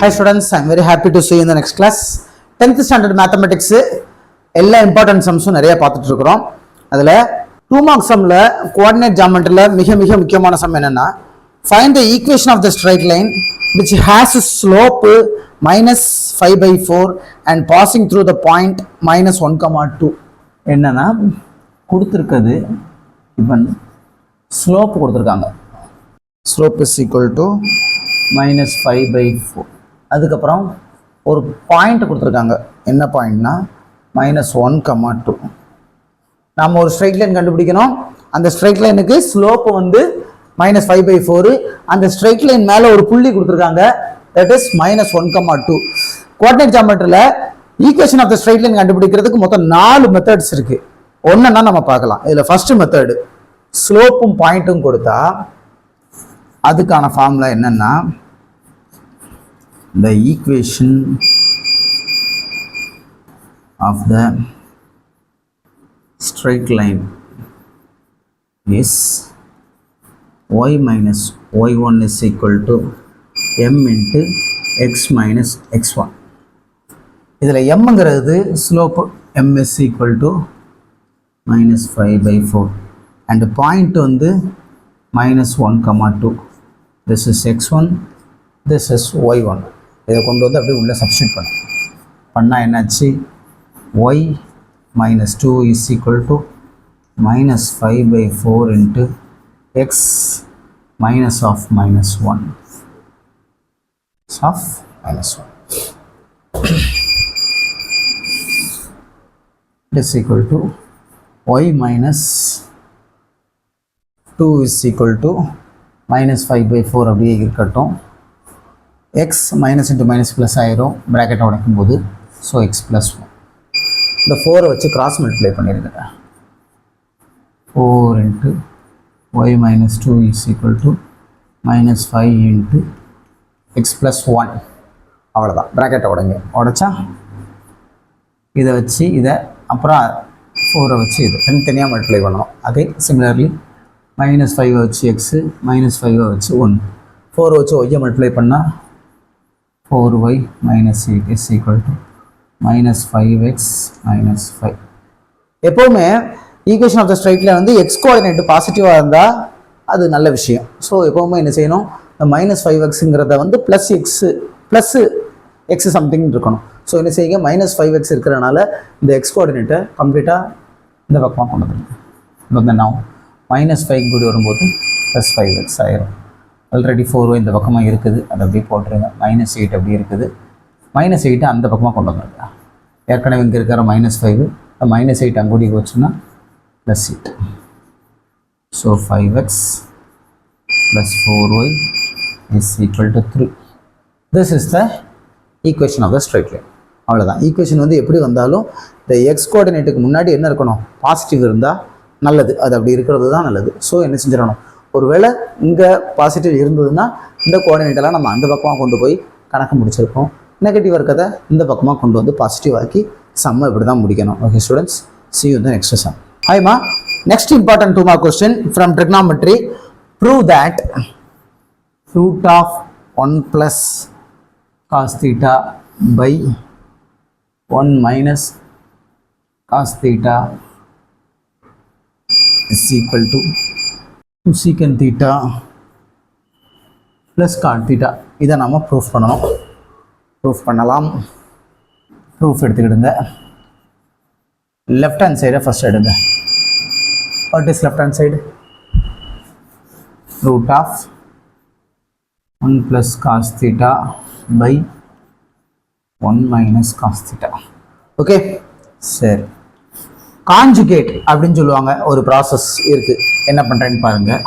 Hi students, I am very happy to see you in the next class. 10th standard mathematics எல்லா important sums நிறைய பார்த்துட்டு இருக்கோம். அதுல 2 mark sumல coordinate geometryல மிக முக்கியமான sum என்னன்னா find the equation of the straight line which has a slope minus 5 by 4 and passing through the point minus 1,2. என்னன்னா கொடுத்திருக்கிறது இவன் slope கொடுத்திருக்காங்க. Slope is equal to minus 5 by 4. அதுக்கப்புறம் ஒரு பாயிண்ட் கொடுத்துருக்காங்க. என்ன பாயிண்ட்னா minus 1,2. நம்ம ஒரு ஸ்ட்ரைட் லைன் கண்டுபிடிக்கணும். அந்த ஸ்ட்ரைட் லைனுக்கு ஸ்லோப் வந்து minus 5 by 4. அந்த ஸ்ட்ரைட் லைன் மேலே ஒரு புள்ளி கொடுத்துருக்காங்க. That is minus 1,2. கோஆர்டினேட் ஜியோமெட்ரியில் equation of the straight line கண்டுபிடிக்கிறதுக்கு மொத்தம் 4 மெத்தட்ஸ் இருக்கு. ஒன்றுன்னா நம்ம பார்க்கலாம். இதில் ஃபர்ஸ்ட் மெத்தடு ஸ்லோப்பும் பாயிண்ட்டும் கொடுத்தா அதுக்கான ஃபார்முலா என்னன்னா the equation of the straight line is y minus y1 is equal to m into x minus x1. இதில் mங்கிறது slope m is equal to minus 5 by 4 and point வந்து minus 1,2. this is x1, this is y1. இதை கொண்டு வந்து அப்படியே உள்ள substitute பண்ணால் என்னாச்சு y minus 2 is equal to minus 5 by 4 into x minus of minus 1 of minus 1 is equal to y minus 2 is equal to minus 5 by 4 அப்படியே இருக்கட்டும். x minus into minus plus ஆயிரும் ப்ராக்கெட்டை உடைக்கும் போது. So x plus 1. இந்த 4 வச்சு cross multiply பண்ணிடுங்க. 4 into y minus 2 is equal to minus 5 into x plus 1. அவ்வளோதான். ப்ராக்கெட்டை உடைச்சா இதை வச்சு இதை அப்புறம் 4 வச்சு இது தனித்தனியாக மல்டிப்ளை பண்ணணும். அதே சிமிலர்லி minus 5 வச்சு x minus 5 வச்சு 1. 4 வச்சு y மல்டிப்ளை பண்ணால் 4y minus 8 is equal to minus 5x minus 5. எப்போவுமே ஈக்குவேஷன் ஆஃப் த ஸ்ட்ரைட்டில் வந்து எக்ஸ் கோஆர்டினேட் பாசிட்டிவாக இருந்தால் அது நல்ல விஷயம். ஸோ எப்போவுமே என்ன செய்யணும், இந்த மைனஸ் 5xங்கிறத வந்து ப்ளஸ் எக்ஸ் சம்திங் இருக்கணும். ஸோ என்ன செய்யுங்க, minus 5x இருக்கிறனால இந்த எக்ஸ் கோஆர்டினேட்டை கம்ப்ளீட்டாக இந்த பக்கமாக கொண்டு வந்துடுங்க. நான் minus 5 கூடி வரும்போது ப்ளஸ் 5x ஆயிரும். ஆல்ரெடி 4 இந்த பக்கமாக இருக்குது, அதை அப்படியே போட்டுருங்க. minus 8 அப்படி இருக்குது. minus 8 அந்த பக்கமாக கொண்டு வந்துருங்க. ஏற்கனவே இங்கே இருக்கிற minus 5 minus 8 அங்கூடி போச்சுன்னா plus 8. So 5x plus 4y is equal to 3. this is the equation of the straight line. அவ்வளோதான். ஈக்குவேஷன் வந்து எப்படி வந்தாலும் இந்த எக்ஸ் கோஆர்டினேட்டுக்கு முன்னாடி என்ன இருக்கணும், பாசிட்டிவ் இருந்தால் நல்லது. அது அப்படி இருக்கிறது தான் நல்லது. ஸோ என்ன செஞ்சிடணும், ஒருவேளை இங்கே பாசிட்டிவ் இருந்ததுன்னா இந்த கோஆர்டினேட்டெல்லாம் நம்ம அந்த பக்கமாக கொண்டு போய் கணக்கு முடிச்சிருக்கோம். நெகட்டிவ் இருக்கிறத இந்த பக்கமாக கொண்டு வந்து பாசிட்டிவ் ஆக்கி சம்மை இப்படி தான் முடிக்கணும். Okay students, see you in the next sum. ஹாய்மா, next important 2 mark question from trigonometry. prove that root of 1 plus cos theta by 1 minus cos theta is equal to secant theta plus cot theta. இதை நம்ம proof பண்ணலாம். Proof எடுத்துக்கிடுங்க. Left hand சைடை first எடுங்க. What is left hand side? Root of 1 plus cos theta by 1 minus cos theta. Okay, சரி. Conjugate அப்படின்னு சொல்லுவாங்க, ஒரு ப்ராசஸ் இருக்குது. என்ன பண்ணுறேன்னு பாருங்கள்.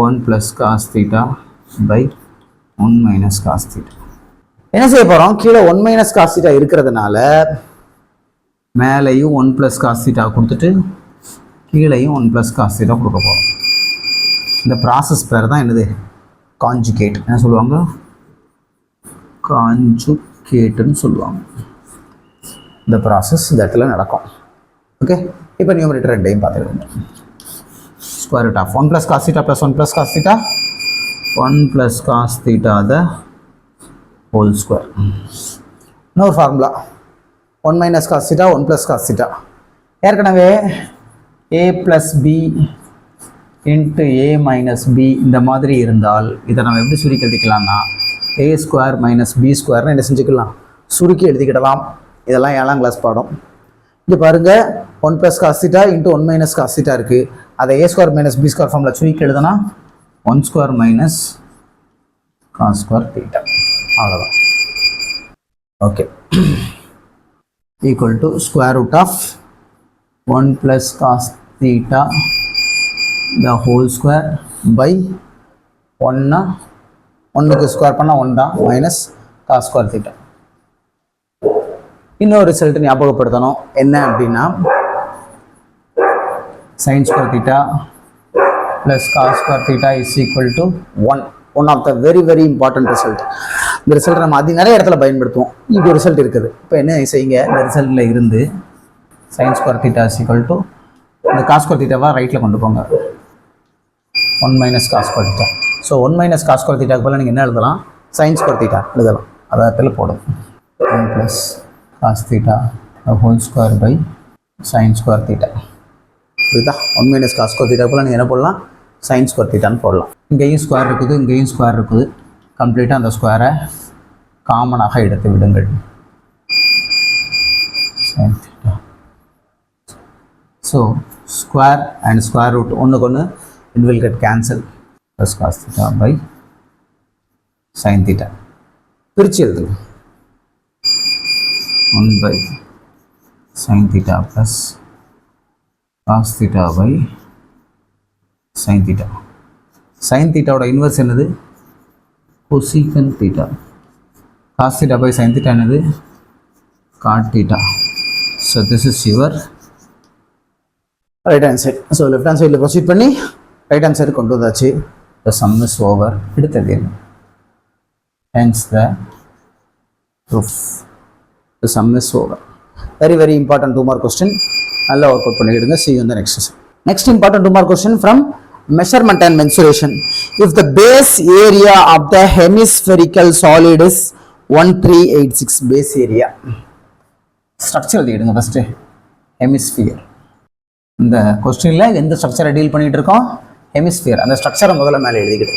1 plus cos theta by 1 minus cos theta. என்ன செய்ய போகிறோம், கீழே 1 minus cos theta இருக்கிறதுனால மேலேயும் 1 plus cos theta கொடுத்துட்டு கீழேயும் 1 plus cos theta கொடுக்க போகிறோம். இந்த ப்ராசஸ் பேர் தான் என்னது, கான்ஜுகேட். என்ன சொல்லுவாங்க, கான்ஜுகேட்டுன்னு சொல்லுவாங்க. இந்த ப்ராசஸ் இந்த இடத்துல நடக்கும். ஓகே, இப்போ நியூமரேட்டர் ரெண்டையும் பார்த்துருக்கோம். square root of 1 plus cos theta plus 1 plus cos theta 1 plus cos theta the whole square. இன்னொரு formula 1 minus cos theta 1 plus cos theta. ஏற்கனவே a plus b into a minus b இந்த மாதிரி இருந்தால் இதை நம்ம எப்படி சுருக்கி எழுதிக்கலாம்னா a ஸ்கொயர் மைனஸ் b ஸ்கொயர்னு என்ன செஞ்சுக்கலாம், சுருக்கி எழுதிக்கிடலாம். இதெல்லாம் 7ஆம் கிளாஸ் பாடம். இங்கே பாருங்கள் 1 plus cos theta into 1 minus cos theta இருக்குது. அதை a square minus b square ஃபார்மில் சுருக்கி எழுதுனா 1 square minus cos square theta. அவ்வளோதான். Okay, equal to square root of 1 plus cos theta the whole square by 1க்கு ஸ்கொயர் பண்ணால் 1 தான் minus cos square theta. இன்னொரு ரிசல்ட் ஞாபகப்படுத்தணும், என்ன அப்படின்னா sin square theta plus cos square theta is equal to 1 of the very very important result. இந்த result நம்ம நிறைய இடத்துல பயன்படுத்துவோம். இது ரிசல்ட் இருக்குது. இப்போ என்ன செய்யுங்க, இந்த ரிசல்ட்டில் இருந்து sin square theta is equal to இந்த cos ஸ்கொயர் theta ரைட்டில் கொண்டு போங்க 1 minus cos square theta. So 1 minus cos square theta போல் நீங்கள் என்ன எழுதலாம், sin ஸ்கொயர் theta எழுதலாம். அதை இடத்துல போடும் 1 plus cos theta whole square by sin square theta. இதுதா 1 minus cos ஸ்கொயர் theta போல் நீங்கள் என்ன போடலாம், sin ஸ்கொயர் thetaன்னு போடலாம். இங்கேயும் ஸ்கொயர் இருக்குது, இங்கேயும் ஸ்கொயர் இருக்குது. கம்ப்ளீட்டாக அந்த ஸ்கொயரை காமனாக எடுத்து விடுங்கள். sin theta. So square and square root ஒன்றுக்கு ஒன்று it will get cancel plus cos theta by sin theta. பிரித்து எழுதுங்க 1 by sin theta plus cos theta by sin theta. sin theta ஓட இன்வர்ஸ் என்னது, cosecant theta. cos theta by sin theta என்னது, cot theta. So this is your right hand side. So left hand side proceed பண்ணி right hand side கொண்டு வந்தாச்சு. The sum is over. எடுத்தது என்ன, hence the proof. The sum is over. Very very important 2 mark question. நல்லா work out பண்ணிடுங்க. See you in the next session. Next important 2 mark question from measurement and mensuration. If the base area of the hemispherical solid is 1386, base area. Structure எழுதிடுங்க first. Hemisphere. இந்த கொஸ்டினில் எந்த ஸ்ட்ரக்சரை deal பண்ணிகிட்டு இருக்கோம், hemisphere. அந்த ஸ்ட்ரக்சரை முதல்ல மேலே எழுதிக்கிட்டு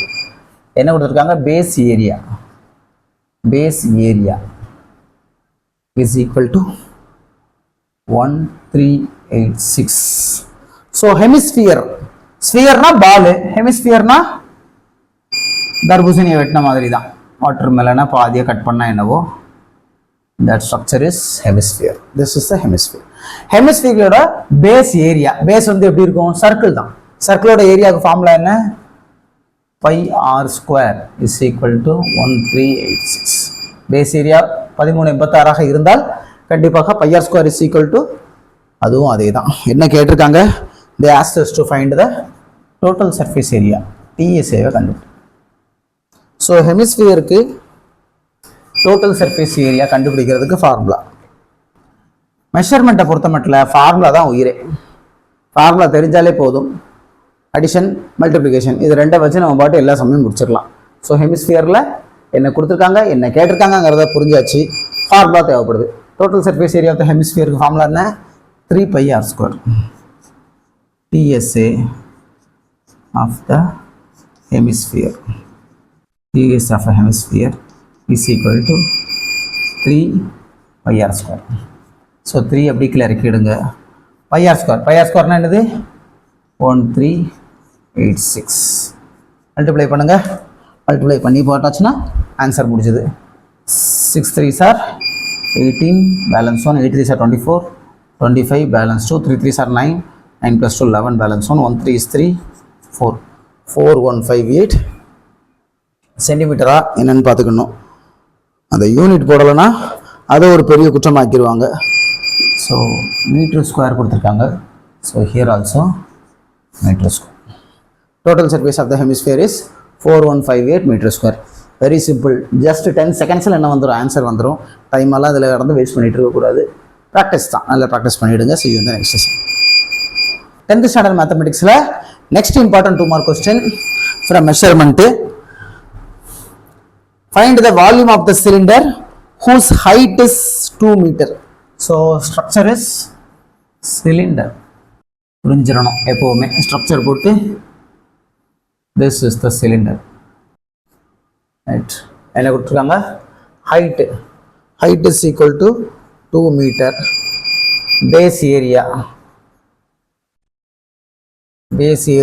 என்ன கொடுத்துருக்காங்க, base area. Base area is equal to 1386. So hemisphere, ஸ்பியர்னா பால், ஹெமிஸ்பியர்னா தர்பூசணியை வெட்டின மாதிரி தான். வாட்டர் மெலனை பாதியை கட் பண்ணால் என்னவோ, that structure is hemisphere. This is the hemisphere. ஹெமிஸ்பியரோட பேஸ் ஏரியா, பேஸ் வந்து எப்படி இருக்கும், சர்க்கிள் தான். சர்க்கிளோட ஏரியாவுக்கு ஃபார்முலா என்ன, pi r square is equal to 1386. Base area 1386 இருந்தால் கண்டிப்பாக pi r square is equal to, அதுவும் அதே தான். என்ன கேட்டிருக்காங்க, they asked us to find the total surface area, TSA கண்டுபிடி. ஸோ ஹெமிஸ்பியருக்கு டோட்டல் சர்ஃபேஸ் ஏரியா கண்டுபிடிக்கிறதுக்கு ஃபார்முலா. மெஷர்மெண்ட்டை பொறுத்த மட்டும் ஃபார்முலா தான் உயிரே. ஃபார்முலா தெரிஞ்சாலே போதும். அடிஷன், மல்டிப்ளிகேஷன் இது ரெண்டை வச்சு நம்ம பாட்டு எல்லா சமயம் முடிச்சிடலாம். ஸோ ஹெமிஸ்பியரில் என்ன கொடுத்துருக்காங்க, என்ன கேட்டிருக்காங்கிறத புரிஞ்சாச்சு. ஃபார்முலா தேவைப்படுது. Total surface area of the ஹெமிஸ்பியருக்கு ஃபார்முலா என்ன, 3 pi r square. TSA of the hemisphere. TSA of a hemisphere is equal to 3 pi r square. So 3 அப்படி கீழே இறக்கிடுங்க. pi r square. pi r square என்னது, 1386. Multiply பண்ணுங்க. Multiply பண்ணி போட்டாச்சுன்னா answer முடிஞ்சது. 6 3s are 18, balance 1, 8 3s are 24, 25, balance 2, 3 3s are 9, 9 plus 2 11, balance 1, 1 3 is 3, 4, 4158 சென்டிமீட்டரா என்னன்னு பார்த்துக்கணும். அந்த unit போடலைன்னா அதை ஒரு பெரிய குற்றமாக்கிடுவாங்க. ஸோ மீட்டர் ஸ்கொயர் கொடுத்துருக்காங்க. So here also metre square. Total surface of the hemisphere is 4158 metre square. Very simple. Just 10 செகண்ட்ஸில் என்ன வந்துடும், ஆன்சர் வந்துடும். டைம் எல்லாம் அதில் கடந்து வேஸ்ட் பண்ணிட்டு இருக்கக்கூடாது. ப்ராக்டிஸ் தான், நல்லா ப்ராக்டிஸ் பண்ணிவிடுங்க. See you in the next session. 10th standard மேத்தமெட்டிக்ஸில் next important 2 mark question from measurement. Find the volume of the cylinder whose height is 2 meter. So structure is cylinder. புரிஞ்சிரணும் எப்பவுமே structure போட்டு this is the cylinder. Right. என்ன கொடுத்துருக்காங்க? height is equal to 2 meter. Base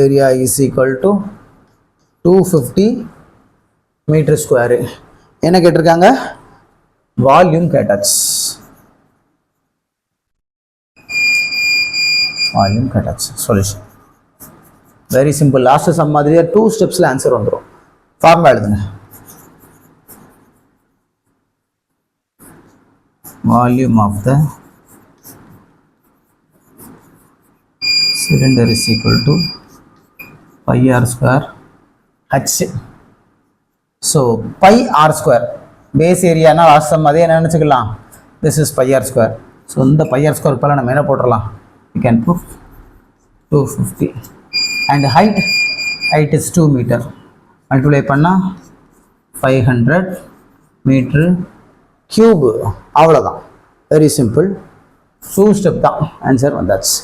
area is equal to 250 meter square. என்ன கேட்டிருக்காங்க? Volume கேட்டாச்சு. Solution very simple. Last sum மாதிரியே 2 ஸ்டெப்ஸ்ல answer வந்துடும். ஃபார்முலா எழுதுங்க. Volume of the cylinder is equal to pi r square h. So pi r square base area na last sum adhe enna nenichikalam, this is pi r square. So இந்த pi r square pala நம்ம என்ன போட்டுறலாம், we can put 250 and height is 2 meter, multiply பண்ணா 500 meter cube. அவ்வளவுதான், very simple. 2 step தான் answer வந்தாச்சு.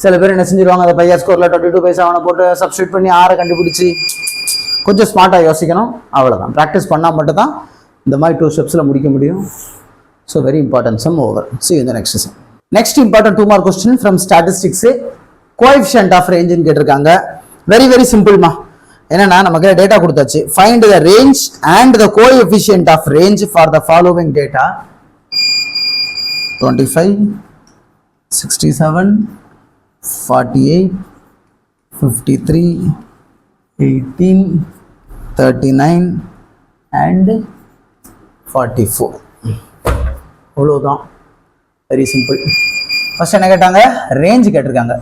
சில பேர் என்ன செஞ்சிருவாங்க, அந்த பையர் ஸ்கோரில் 22 பைசா அவனை போட்டு சப்ஸ்டியூட் பண்ணி 6 கண்டுபிடிச்சி கொஞ்சம் ஸ்மார்ட்டாக யோசிக்கணும். அவ்வளோதான், ப்ராக்டிஸ் பண்ணால் மட்டும் தான் இந்த மாதிரி 2 ஸ்டெப்ஸில் முடிக்க முடியும். So very important sum over. See you in the next session. Next important 2 mark question from statistics. Coefficient of ரேஞ்சுன்னு கேட்டிருக்காங்க. வெரி வெரி சிம்பிள்மா. என்னன்னா நமக்கு டேட்டா கொடுத்தாச்சு. Find the range and the coefficient of range for the following data: 25, 67, 48, 53, 18, 39 and 44. அவ்வளோதான், very simple. First என்ன கேட்டாங்க, range கேட்டிருக்காங்க.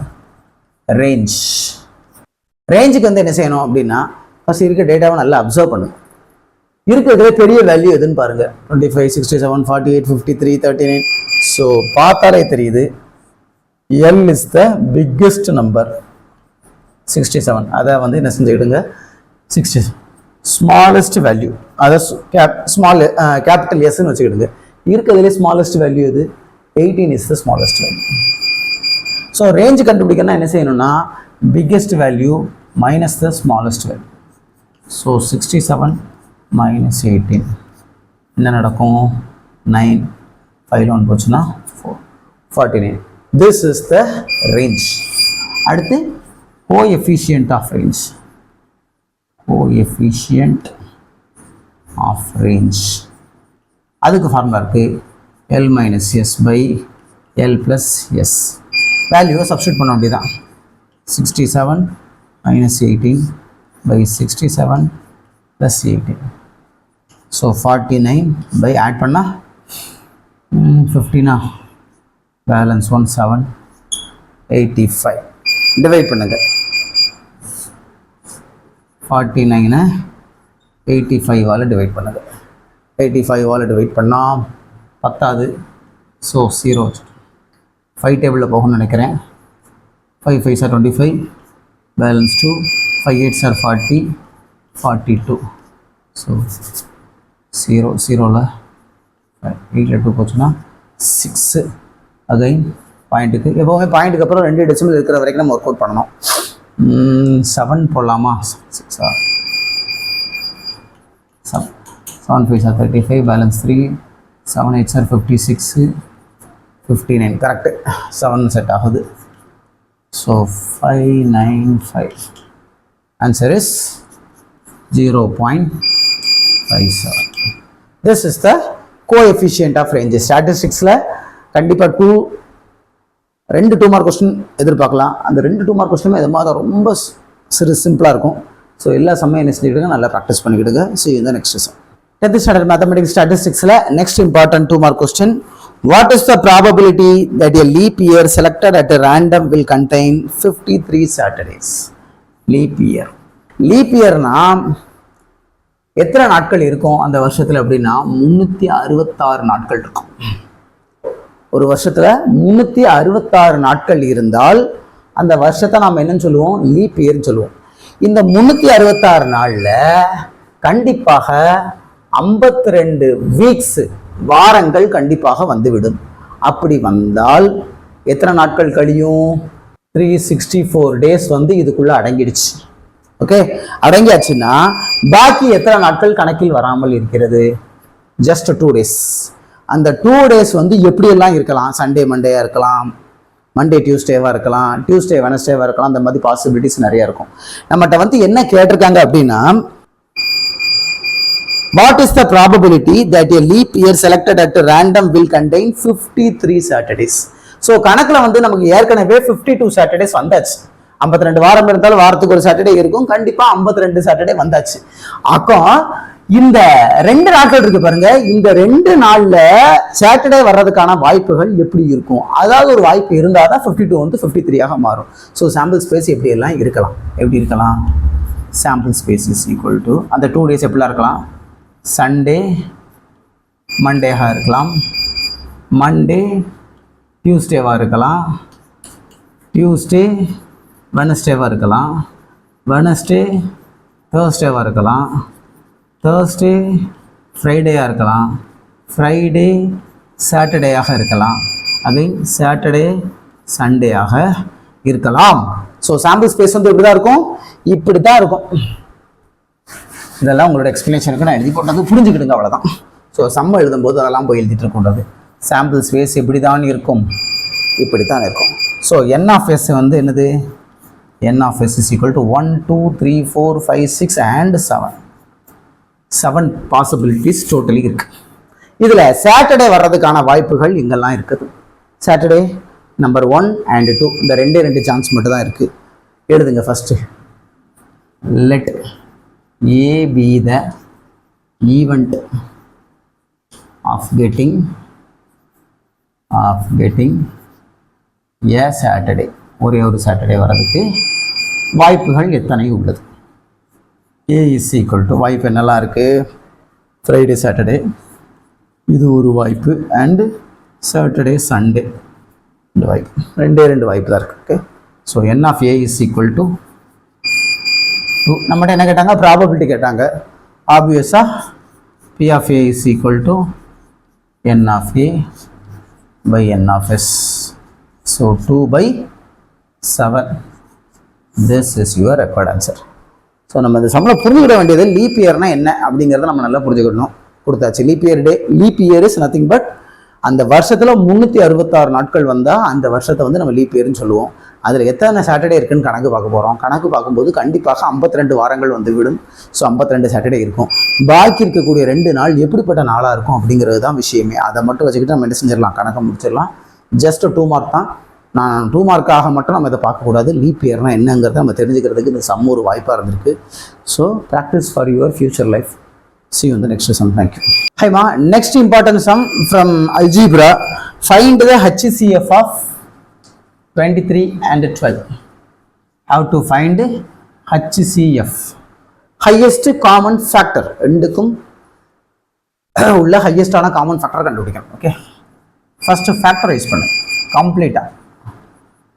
ரேஞ்சுக்கு வந்து என்ன செய்யணும் அப்படின்னா, ஃபர்ஸ்ட் இருக்க டேட்டாவை நல்லா அப்சர்வ் பண்ணுங்க. இருக்கிறதுல பெரிய வேல்யூ எதுன்னு பாருங்க. 25, 67, 48, 53, 39. ஸோ பார்த்தாலே தெரியுது L is the biggest number. 67. அதை வந்து என்ன செஞ்சுக்கிடுங்க, 60 smallest value, அதை ஸ்மால் கேபிட்டல் எஸ்ன்னு வச்சுக்கிடுங்க. இருக்கிறதுலே ஸ்மாலஸ்ட் வேல்யூ எது? 18 is the smallest value. So range கண்டுபிடிக்கணும்னா என்ன செய்யணும்னா, biggest value minus the smallest value. So 67 minus 18 என்ன நடக்கும்? 9, 5 1 போச்சுன்னா 4, 49. This is the range. அடுத்து coefficient of range. அதுக்கு ஃபார்முலா இருக்கு, L minus S by L plus S. வேல்யூவை சப்ஸ்டியூட் பண்ண வேண்டியதான். 67 minus 18 by 67 plus 18. So 49 by add பண்ணா 15 பேலன்ஸ் 1 7 85. டிவைட் பண்ணுங்க. 49 85 டிவைட் பண்ணுங்க. 85 டிவைட் பண்ணால் பத்தாது. ஸோ 0 5 டேபிளில் போகணும்னு நினைக்கிறேன். 5 5 are 25 பேலன்ஸ் 2, 5 8 are 40, 42. ஸோ 0 0ல் 8ல் 2 போச்சுன்னா 6. அகைன் பாயிண்ட்டுக்கு, எப்போவுமே பாயிண்ட்டுக்கு அப்புறம் 2 டெசிமல் இருக்கிற வரைக்கும் நம்ம ஒர்க் அவுட் பண்ணணும். 7 போடலாமா? 6 7 5 are 35 balance 3, 7 8 are 56, 59. Correct, 7 set ஆகுது. So 595. Answer is 0.57. This is the coefficient of range. ஸ்டாட்டிஸ்டிக்ஸில் கண்டிப்பாக 2 மார்க் கொஸ்டின் எதிர்பார்க்கலாம். அந்த 2 மார்க் கொஸ்டினுமே இது மாதிரி ரொம்ப சிம்பிளாக இருக்கும். ஸோ எல்லா சமயம் என்ன செஞ்சுக்கிடுங்க, நல்லா ப்ராக்டிஸ் பண்ணிக்கிடுங்க. See you in the next session. 10th standard mathematics statisticsல next important 2 mark question. What is the probability that a leap year selected at a random will contain 53 Saturdays? Leap year. Leap yearனா எத்தனை நாட்கள் இருக்கும் அந்த வருஷத்துல அப்படின்னா 366 நாட்கள் இருக்கும். ஒரு வருஷத்துல 366 நாட்கள் இருந்தால் அந்த வருஷத்தை நாம் என்னன்னு சொல்லுவோம், லீப் இயர்னு சொல்லுவோம். இந்த 366 நாள்ல கண்டிப்பாக 52 வீக்ஸ் வாரங்கள் கண்டிப்பாக வந்துவிடும். அப்படி வந்தால் எத்தனை நாட்கள் கழியும்? 364 டேஸ் வந்து இதுக்குள்ள அடங்கிடுச்சு. ஓகே, அடங்கியாச்சுன்னா பாக்கி எத்தனை நாட்கள் கணக்கில் வராமல் இருக்கிறது? Just 2 days. அந்த 2 டேஸ் வந்து எப்படியெல்லாம் இருக்கலாம்? சண்டே மண்டேயா இருக்கலாம், மண்டே டியூஸ்டேவா இருக்கலாம், டியூஸ்டே வெனஸ்டேவா இருக்கலாம். அந்த மாதிரி பாசிபிலிட்டிஸ் நிறைய இருக்கும். நம்மகிட்ட வந்து என்ன கேட்டிருக்காங்க அப்படின்னா, what is the probability that a leap year selected at random will contain 53 Saturdays? So கணக்கில் வந்து நமக்கு ஏற்கனவே 52 Saturdays வந்தாச்சு. 52 வாரம் இருந்தாலும் வாரத்துக்கு ஒரு சாட்டர்டே இருக்கும். கண்டிப்பாக 52 சாட்டர்டே வந்தாச்சு. அப்போ இந்த 2 நாட்கள் இருக்கு பாருங்க, இந்த 2 நாள்ல சாட்டர்டே வர்றதுக்கான வாய்ப்புகள் எப்படி இருக்கும்? அதாவது ஒரு வாய்ப்பு இருந்தால் தான் 52 வந்து 53 மாறும். ஸோ சாம்பிள் ஸ்பேஸ் எப்படி எல்லாம் இருக்கலாம்? எப்படி இருக்கலாம்? Sample space is equal to அந்த 2 டேஸ் எப்படிலாம் இருக்கலாம்? சண்டே மண்டேவாக இருக்கலாம், மண்டே டியூஸ்டேவாக இருக்கலாம், டியூஸ்டே வெனஸ்டேவாக இருக்கலாம், வெனஸ்டே தேர்ஸ்டேவாக இருக்கலாம், தேர்ஸ்டே ஃப்ரைடேயாக இருக்கலாம், ஃப்ரைடே சாட்டர்டேயாக இருக்கலாம், அகைன் சாட்டர்டே சண்டேயாக இருக்கலாம். ஸோ சாம்பிள் ஸ்பேஸ் வந்து இப்படி தான் இருக்கும், இப்படி தான் இருக்கும். இதெல்லாம் உங்களோட எக்ஸ்பிளேஷனுக்கு நான் எழுதி போட்டது, புரிஞ்சுக்கிடுங்க, அவ்வளோதான். ஸோ சம்ம எழுதும்போது அதெல்லாம் போய் எழுதிட்டு இருக்கக்கூடாது. சாம்பிள் ஸ்பேஸ் இப்படி தான் இருக்கும், இப்படி தான் இருக்கும். ஸோ n of s வந்து என்னது? n of s is equal to 1 2 3 4 5 6 and 7 possibilities totally இருக்கு. இதில் சாட்டர்டே வர்றதுக்கான வாய்ப்புகள் இங்கெல்லாம் இருக்குது. சாட்டர்டே நம்பர் 1 and 2 இந்த 2 சான்ஸ் மட்டும் தான் இருக்குது. எழுதுங்க first. Let A be the event of getting a Saturday. ஒரே ஒரு சாட்டர்டே வர்றதுக்கு வாய்ப்புகள் எத்தனை உள்ளது? A is equal to வாய்ப்பு என்னெல்லாம் இருக்குது? ஃப்ரைடே சாட்டர்டே இது ஒரு வாய்ப்பு, அண்டு சாட்டர்டே சண்டே இந்த வாய்ப்பு, 2 வாய்ப்பு தான் இருக்குது. Okay, so n of A is equal to 2. நம்மகிட்ட என்ன கேட்டாங்க? ப்ராபபிலிட்டி கேட்டாங்க. ஆப்வியஸாக P of A is equal to n of A by n of S. So 2/7. This is your required answer. So நம்ம இந்த சம்பளம் புரிஞ்சுக்கிட வேண்டியது லீப் இயர்னா என்ன அப்படிங்கிறத நம்ம நல்லா புரிஞ்சுக்கிடணும். கொடுத்தாச்சு. Leap year is nothing but அந்த வருஷத்தில் 366 நாட்கள் வந்தால் அந்த வருஷத்தை வந்து நம்ம லீப் இயர்னு சொல்லுவோம். அதில் எத்தனை சாட்டர்டே இருக்குன்னு கணக்கு பார்க்க போகிறோம். கணக்கு பார்க்கும்போது கண்டிப்பாக 52 வாரங்கள் வந்து விடும். ஸோ 52 சாட்டர்டே இருக்கும். பாக்கி இருக்கக்கூடிய 2 நாள் எப்படிப்பட்ட நாளாக இருக்கும் அப்படிங்கிறது தான் விஷயமே. அதை மட்டும் வச்சுக்கிட்டு நம்ம என்ன செஞ்சிடலாம்? கணக்கை முடிச்சிடலாம். ஜஸ்ட் 2 மார்க் தான். நான் 2 மார்க்காக மட்டும் நம்ம இதை பார்க்கக்கூடாது. லீப் இயர்னா என்னங்கிறத நம்ம தெரிஞ்சுக்கிறதுக்கு இந்த சம் ஒரு வாய்ப்பாக இருந்திருக்கு. So practice for your future life. See you in the next sum. Thank you. Hi ma, next important sum from algebra. Find the HCF of 23 and 12. How to find HCF? Highest common factor. ரெண்டுக்கும் உள்ள highest ஆன common factor கண்டுபிடிக்கணும். Okay. First factorize பண்ணு. Complete.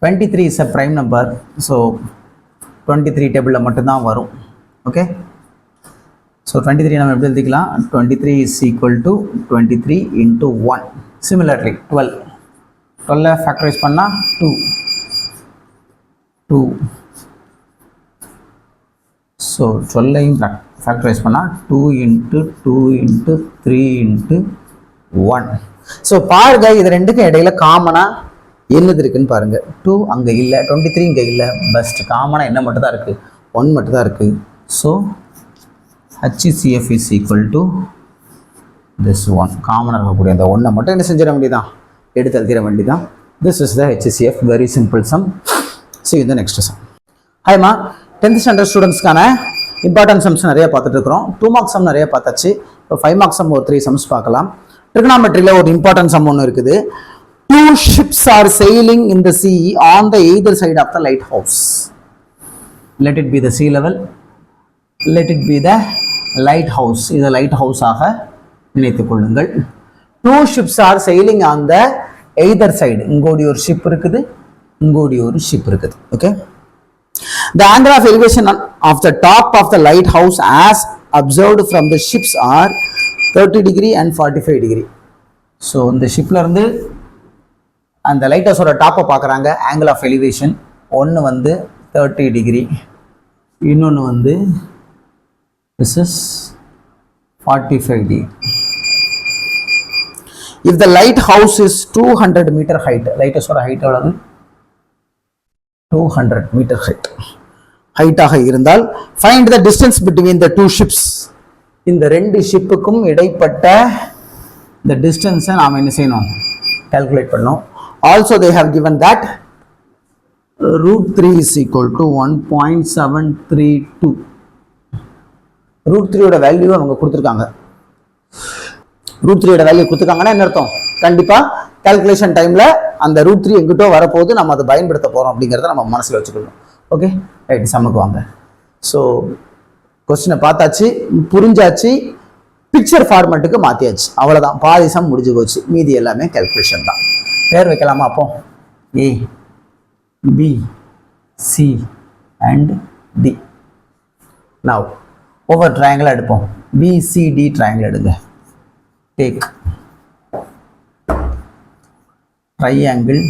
23 is a prime number. So 23 table மட்டும்தான் வரும். Okay. So 23 நம்ம எப்படி எழுதிக்கலாம்? 23 is equal to 23 into 1. Similarly 12 factorize பண்ணா 2. So 12 factorize பண்ணா 2 into 2 into 3 into 1. So பாருங்க, இது ரெண்டுக்கும் இடையில காமனா என்னது இருக்குன்னு பாருங்க. 2 அங்க இல்ல, 23 இங்க இல்ல. பெஸ்ட் காமனா என்ன மட்டும் தான் இருக்கு? 1 மட்டும் தான் இருக்கு. So HCF is equal to this one. காமனாக இருக்கக்கூடிய அந்த 1 மட்டும் என்ன செஞ்சிட வேண்டியதான்? எடுத்து எழுதிட வேண்டியதான். This is the HCF. Very simple sum. See you in the next sum. Hi ma, 10th standard ஸ்டூடெண்ட்ஸ்க்கான இம்பார்ட்டன்ட் சம்ஸ் நிறைய பார்த்துட்டு இருக்கிறோம். 2 மார்க் சம் நிறைய பார்த்தாச்சு. இப்போ 5 மார்க் சம் ஒரு 3 சம்ஸ் பார்க்கலாம். ட்ரிகனாமெட்ரியில் ஒரு இம்பார்ட்டன்ட் சம் ஒன்று இருக்குது. 2 ships are sailing in the sea on the either side of the lighthouse. Let it be the sea level. Let it be the lighthouse. இது lighthouse ஆக நினைத்துக் கொள்ளுங்கள். 2 ships are sailing on the either side. இங்கோடி ஒரு ship இருக்குது, இங்கோடி ஒரு ship இருக்குது. Okay. The angle of elevation of the top of the lighthouse as observed from the ships are 30 degree and 45 degree. So இந்த ஷிப்பில் இருந்து அந்த லைட் ஹவுஸோட டாப்பை பார்க்குறாங்க. Angle of elevation ஒன்று வந்து 30 degree, இன்னொன்று வந்து this is 45 degree. If the lighthouse is 200 meter height, lighthouse height எவ்வளவு? 200 meter height. height ஆக இருந்தால் find the distance between the two ships. இந்த ரெண்டு ஷிப்புக்கும் இடைப்பட்ட the distance நாம என்ன செய்யணும்? calculate பண்ணணும். Also they have given that √3 is equal to 1.732. √3 ஓட வேல்யூ அவங்க கொடுத்துருக்காங்க. √3 ஓட வேல்யூ கொடுத்துருக்காங்கன்னா என்ன அர்த்தம்? கண்டிப்பா கால்குலேஷன் டைம்ல அந்த √3 எங்கிட்டோ வரப்போது, நம்ம அதை பயன்படுத்த போறோம் அப்படிங்கிறத நம்ம மனசுல வச்சுக்கணும். ஓகே ரைட், சம்முக்கு வாங்க. ஸோ கொஸ்டினை பார்த்தாச்சு, புரிஞ்சாச்சு, பிக்சர் ஃபார்மேட்டுக்கு மாற்றியாச்சு. அவ்வளோதான், பாதி சம் முடிஞ்சு போச்சு. மீதி எல்லாமே கால்குலேஷன் தான். பேர் வைக்கலாமா? அப்போ A, B, C and D. Now ஒவ்வொரு ட்ரையாங்கிள் எடுப்போம். BCD ட்ரையாங்கிள் எடுங்க. டேக் ட்ரையாங்கிள்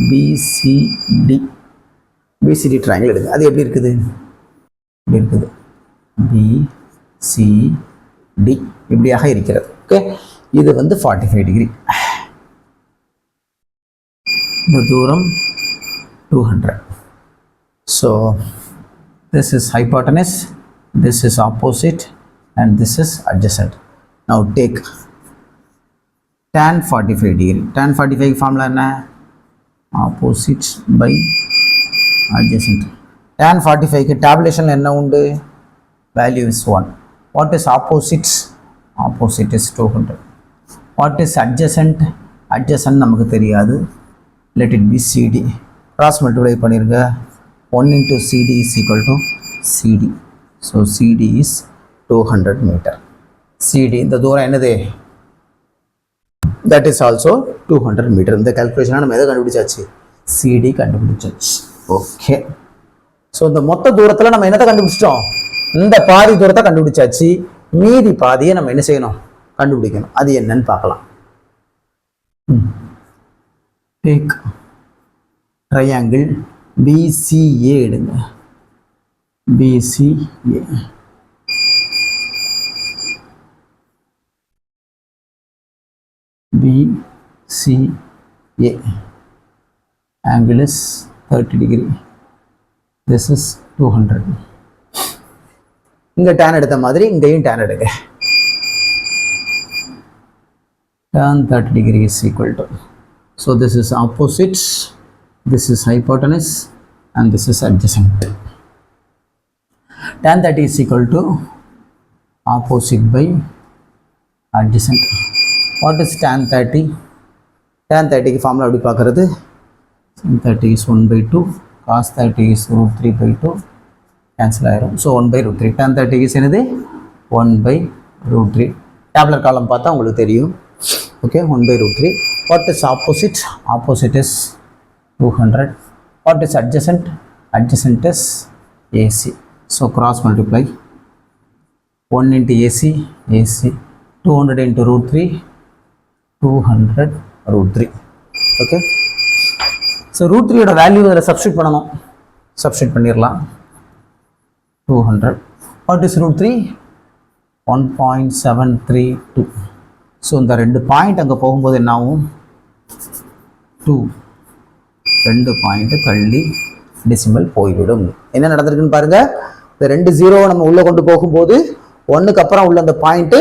BCD ட்ரையாங்கிள் எடுங்க. அது எப்படி இருக்குது? இப்படி இருக்குது. BCD இப்படியாக இருக்கிறது. ஓகே, இது வந்து 45 டிகிரி. இந்த தூரம் 200. So this is hypotenuse, this is opposite and this is adjacent. Now take tan 45 degree. Tan 45 formula என்ன? Opposite by adjacent. Tan 45 க்கு tabulation என்ன உண்டு? Value is 1. What is opposite? Opposite is 200. What is adjacent? Adjacent நமக்கு தெரியாது. Let it be CD. Cross multiply பண்ணிருங்க. 1 into CD is equal to CD. So CD is 200 meter. CD இந்த தூரம் என்னது? That is also 200 meter. இந்த calculation நம்ம எதை கண்டுபிடிச்சாச்சு? CD கண்டுபிடிச்சாச்சு. ஓகே, ஸோ இந்த மொத்த தூரத்தில் நம்ம என்னத்தை கண்டுபிடிச்சிட்டோம்? இந்த பாதி தூரத்தை கண்டுபிடிச்சாச்சு. மீதி பாதியை நம்ம என்ன செய்யணும்? கண்டுபிடிக்கணும். அது என்னன்னு பார்க்கலாம். டேக் ட்ரையாங்கிள் BCA எடுங்க. BCA angle is 30 degree. This is 200. இங்க tan எடுத்த மாதிரி இங்கேயும் tan எடுங்க. Tan 30 degree is equal to, so this is opposite, this is hypotenuse and this is adjacent. Tan 30 is equal to opposite by adjacent. What is tan 30? Tan 30 க்கு formula எப்படி பார்க்கிறது? Sin 30 is 1/2, cos 30 is √3/2, cancel ஆயிரும். So 1/√3. tan 30 is என்னது? 1/√3. டேப்லர் காலம் பார்த்தா உங்களுக்கு தெரியும். Okay, 1/√3. What is opposite? Opposite is 200. What is adjacent? Adjacent is AC. So cross multiply. 1 into AC, 200 into √3, 200√3. Okay, so √3 ஓட வேல்யூ அதில் சப்ஸ்டியூட் பண்ணணும். சப்ஸ்டியூட் பண்ணிடலாம். 200. What is √3? 1.732. ஸோ இந்த ரெண்டு பாயிண்ட் அங்கே போகும்போது என்ன ஆகும்? 2 பாயிண்ட் தள்ளி டெசிமல் போய்விடும். என்ன நடந்திருக்குன்னு பாருங்க. இந்த 2 0 நம்ம உள்ள கொண்டு போகும்போது 1க்கு அப்புறம் உள்ள அந்த பாயிண்ட்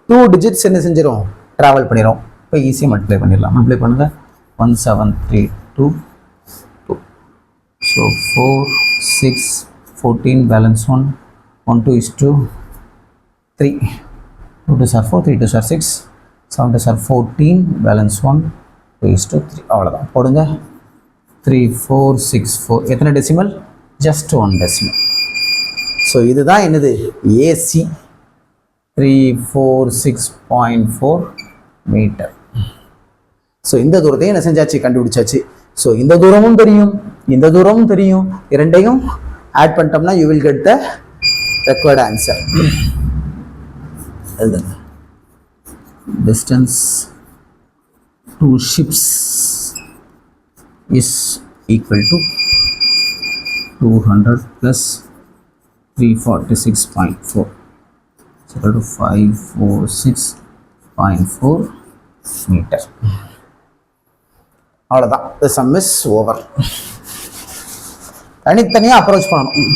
2 டிஜிட்ஸ் என்ன செஞ்சிடும்? டிராவல் பண்ணிடும். இப்போ ஈஸியாக மல்டிப்ளை பண்ணிடலாம். மல்டிப்ளை பண்ணுங்க. 1732. So 4 6 14 balance 1 1 2 is 2 3 2 2s are 4 3 2s are 6 7 2s are 14 balance 1 2 is 3. அவ்வளோதான், போடுங்க. 3 4 6 4. எத்தனை டெசிமல்? Just 1 decimal. ஸோ இதுதான் என்னது? AC 346.4 metre. ஸோ இந்த தூரத்தையும் என்ன செஞ்சாச்சு? கண்டுபிடிச்சாச்சு. ஸோ இந்த தூரமும் தெரியும், இந்த தூரமும் தெரியும். இரண்டையும் ஆட் பண்ணிட்டோம்னா you will get the required answer. எழுதுங்க. distance to ships is equal to 200 plus 346.4 is equal to 546.4 meter. அவ்வளோதான். the sum is over. தனித்தனியாக அப்ரோச் பண்ணணும்.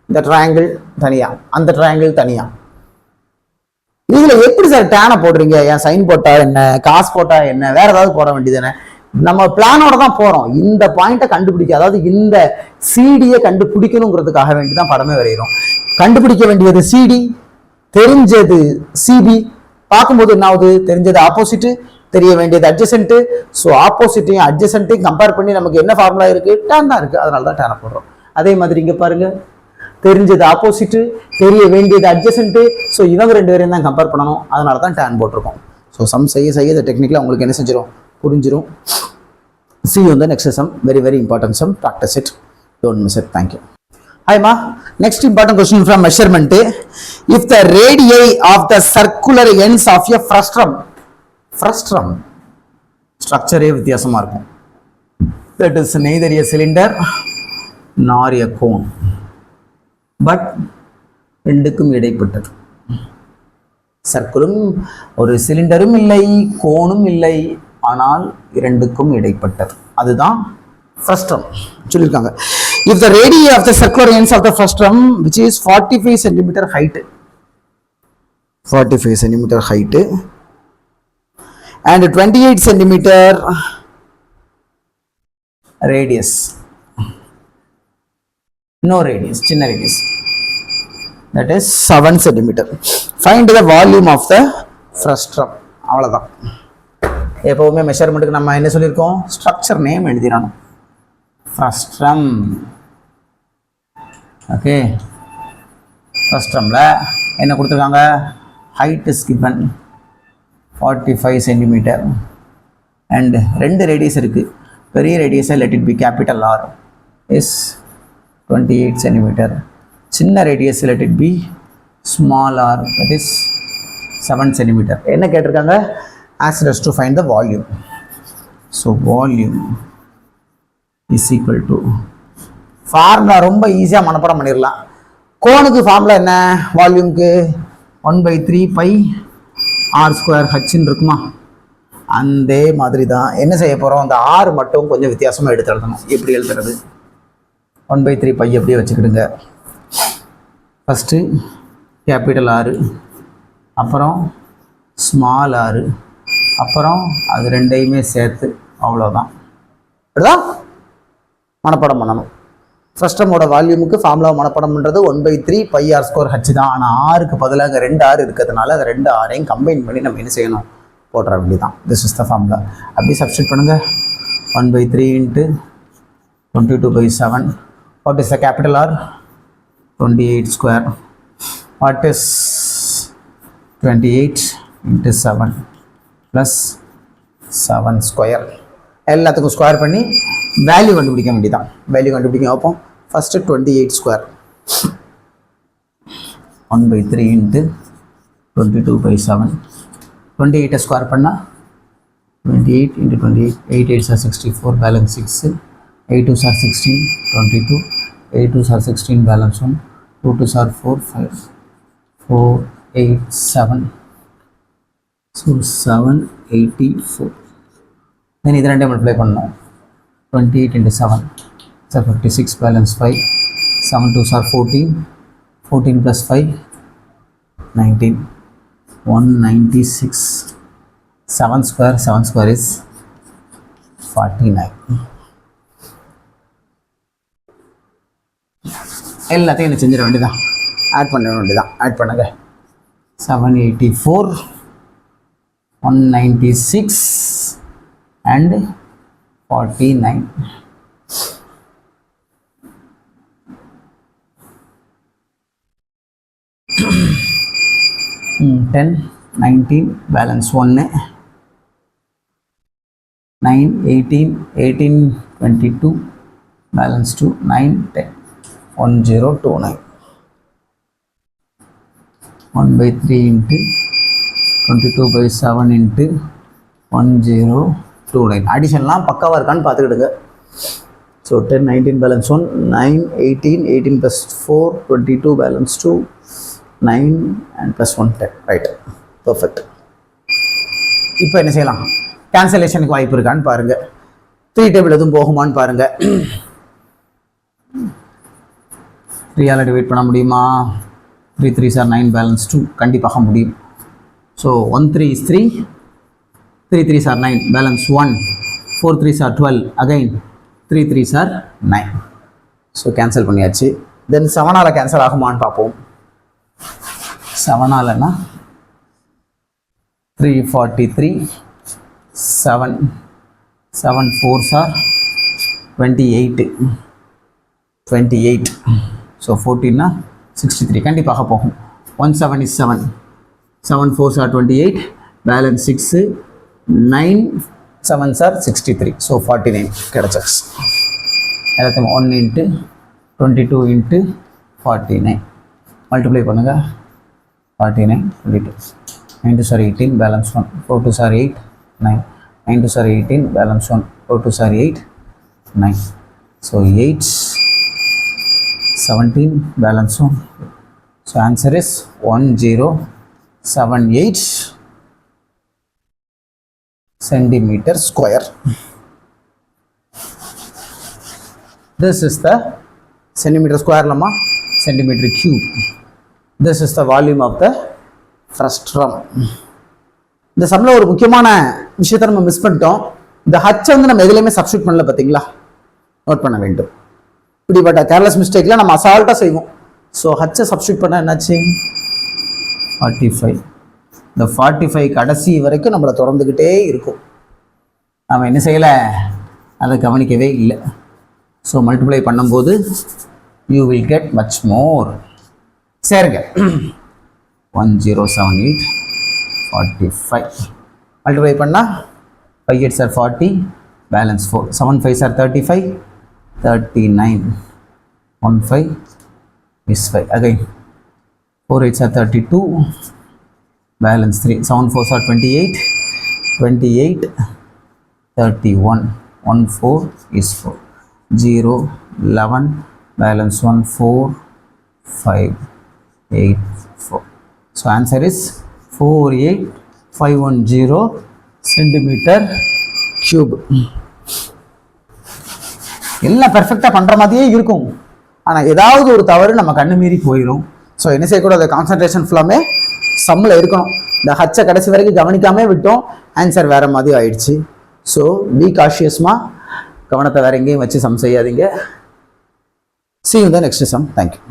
இந்த ட்ரையாங்கிள் தனியாக, அந்த ட்ரையாங்கிள் தனியாக. இதில் எப்படி சார் டேனை போடுறீங்க? ஏன் சைன் போட்டால் என்ன, காசு போட்டால் என்ன, வேற ஏதாவது போட வேண்டியதுதானே? நம்ம பிளானோட தான் போகிறோம். இந்த பாயிண்ட்டை கண்டுபிடிக்க, அதாவது இந்த சிடியை கண்டுபிடிக்கணுங்கிறதுக்காக வேண்டி தான் படமே வரைகிறோம். கண்டுபிடிக்க வேண்டியது சிடி, தெரிஞ்சது சிபி. பார்க்கும்போது என்ன ஆகுது? தெரிஞ்சது ஆப்போசிட்டு, தெரிய வேண்டியது அட்ஜசன்ட்டு. ஸோ ஆப்போசிட்டையும் அட்ஜசன்ட்டையும் கம்பேர் பண்ணி நமக்கு என்ன ஃபார்முலா இருக்குது? டேன் தான் இருக்குது. அதனால தான் டேனை போடுறோம். அதே மாதிரி இங்கே பாருங்க, தெரிஞ்சது ஆப்போசிட்டு, தெரிய வேண்டியது அட்ஜசன்ட்டு. ஸோ இவங்க ரெண்டு பேரையும் தான் கம்பேர் பண்ணணும். அதனால தான் டேன் போட்டிருக்கோம். ஸோ சம் செய்ய இந்த டெக்னிக்கில் உங்களுக்கு என்ன செஞ்சிடும்? புரிஞ்சிடும். See you in the next sum. Very, very important sum. Practice it. Don't miss it. Thank you. Hi, ma. Next important question from measurement. If the radii of the circular ends of a frustrum structure வித்தியாசமா இருக்கும். That is neither a cylinder nor a cone. But ரெண்டுக்கும் இடைப்பட்டது. சர்க்கிளும் ஒரு சிலிண்டரும் இல்லை, கோனும் இல்லை, ஆனால் இரண்டுக்கும் இடைப்பட்டது. அதுதான் frustrum சொல்லியிருக்காங்க. If the radii of the circular ends of the frustrum, which is 45 cm height, 45 cm height and 28 cm radius, no radius, சின்ன radius, that is 7 cm. Find the volume of the frustrum. அவ்வளோதான். எப்போவுமே மெஷர்மெண்ட்டுக்கு நம்ம என்ன சொல்லியிருக்கோம்? Structure name எழுதிடணும். Frustum. Okay, ஃப்ரஸ்ட்ரமில் என்ன கொடுத்துருக்காங்க? Height is given 45 centimetre and ரெண்டு ரேடியஸ் இருக்குது. பெரிய ரேடியஸை let it be capital R is 28 centimetre. சின்ன radius let it be small r, that is 7 centimetre. என்ன கேட்டிருக்காங்க? asked us to find the volume. So volume is equal to, formula ரொம்ப ஈஸியாக மனப்பாடம் பண்ணிடலாம். கோனுக்கு ஃபார்முலா என்ன? வால்யூம்க்கு 1/3 பை ஆர் ஸ்கொயர் ஹச்ன்னு இருக்குமா? அந்த மாதிரி தான் என்ன செய்ய போகிறோம்? அந்த ஆறு மட்டும் கொஞ்சம் வித்தியாசமாக எடுத்து எழுதணும். எப்படி எழுதுறது? 1/3 பை அப்படியே வச்சுக்கிடுங்க. ஃபஸ்ட்டு கேபிட்டல் ஆறு, அப்புறம் ஸ்மால் ஆறு, அப்புறம் அது ரெண்டையுமே சேர்த்து, அவ்வளோதான். இப்படிதான் மனப்பாடம் பண்ணணும். ஃப்ரஸ்ட்ரமோட வால்யூமுக்கு ஃபார்முலாவை மனப்பாடம் பண்ணுறது 1/3 பை ஆர் ஸ்கொயர் ஹச் தான். ஆனால் ஆறுக்கு பதிலாக 2 ஆறு இருக்கிறதுனால அந்த 2 ஆரையும் கம்பைன் பண்ணி நம்ம என்ன செய்யணும்? போடுற வேண்டி தான். This is the formula. அப்படி சப்ஸ்டிட் பண்ணுங்கள். 1/3 × 22/7. What is the capital R? 28 square. What is 28 × 7 plus 7 square. எல்லாத்துக்கும் ஸ்கொயர் பண்ணி வேல்யூ கண்டுபிடிக்க வேண்டியதான். வேல்யூ கண்டுபிடிக்க வைப்போம். First 28 square 1/3 × 22/7. 28 ஸ்கொயர் பண்ணால் 28 × 28, 8 8s are 64, balance 6, 8 2s are 16, 22, 8 2s are 16, balance 1, 2 2s are 4, 5, 4 8 7, so 784. then இது ரெண்டே மல்டிப்ளை பண்ணோம். 28 × 7 so 56, balance 5, 7 2s are 14, 14 plus 5 19, 196. 7 square is 49. எல்லாத்தையும் என்ன செஞ்சிட வேண்டியதான், ஆட் பண்ண வேண்டியதான். ஆட் பண்ணுங்க. 784, 196 and 49. Ten 19, balance 1, 9 18, 18 22, balance 2, 9 10, 1029. 1/3 × 22/7 into 1029. அடிஷன்லாம் பக்காவாக இருக்கான்னு பார்த்துக்கிடுங்க. So 10, 19 balance 1, 9, 18, 18 plus 4, 22 balance 2, 9 and plus 1, 10. Right, perfect. இப்போ என்ன செய்யலாம்? கேன்சலேஷனுக்கு வாய்ப்பு இருக்கான்னு பாருங்கள். 3 டேபிள் எதுவும் போகுமான்னு பாருங்கள். 3ஆல் டிவைட் பண்ண முடியுமா? 3 3s are 9 பேலன்ஸ் 2 கண்டிப்பாக முடியும். So 1 3 is 3, 3 3s are 9 balance 1, 4 3s are 12 again 3 3s are 9. So cancel பண்ணியாச்சு. தென் 7ஆல் கேன்சல் ஆகுமான்னு பார்ப்போம். 7ஆல்னா 343, 7 7 4s are 28, 28. ஸோ 14னா 63 கண்டிப்பாக போகும். 1 7 is 7, 7 4s are 28, balance 6, 9 7s are 63. So 49 கிடச்சாச்சு. எல்லாத்தையும் 1 into 22 into 49 மல்டிப்ளை பண்ணுங்கள். 49 22 9 2s are 18 balance 1, 4 2s are 8 9, 9 2s are 18 balance 1, 4 2s are 8 9. So 8 17 balance 1. So answer is 1078 centimeter square. This is the centimeter square lama, centimeter cube. This is the volume of the frustrum. இந்த சம்ல ஒரு முக்கியமான விஷயத்தை நம்ம miss பண்ணிட்டோம். இந்த H வந்து நம்ம எதுலையுமே சப்ஸ்டியூட் பண்ணல, பார்த்தீங்களா? நோட் பண்ண வேண்டும். இப்படிப்பட்ட கேர்லெஸ் மிஸ்டேக்ல நம்ம அசால்ட்டாக செய்வோம். ஸோ ஹச்சை சப்ஸ்டியூட் பண்ண என்னாச்சு? 45. இந்த 45 கடைசி வரைக்கும் நம்மளை தொடர்ந்துக்கிட்டே இருக்கும். நம்ம என்ன செய்யலை? அதை கவனிக்கவே இல்லை. ஸோ மல்டிப்ளை பண்ணும்போது you will get much more. சரிங்க, 1078 45 மல்டிப்ளை பண்ணால் 5 8s are 40, balance 4, 7 5s are 35, 39, 1 5 is 5 again, 4 8s are 32, balance 3, 7 4s are 28, 28, 31, 1 4 is 4, 0 11, balance 1 4 5 8 4. So answer is 48510 centimeter cube. எல்லாம் பெர்ஃபெக்டாக பண்ணுற மாதிரியே இருக்கும், ஆனால் ஏதாவது ஒரு தவறு நம்ம கண்ணு மீறி போயிடும். ஸோ என்ன செய்யக்கூடாது? கான்சன்ட்ரேஷன் ஃபுல்லாமே சம்மில் இருக்கணும். இந்த ஹச்சை கடைசி வரைக்கும் கவனிக்காமல் விட்டோம், ஆன்சர் வேறு மாதிரி ஆயிடுச்சு. ஸோ பி காஷியஸ்மா, கவனத்தை வேறு எங்கேயும் வச்சு சம் செய்யாதீங்க. See you in the next sum. Thank you.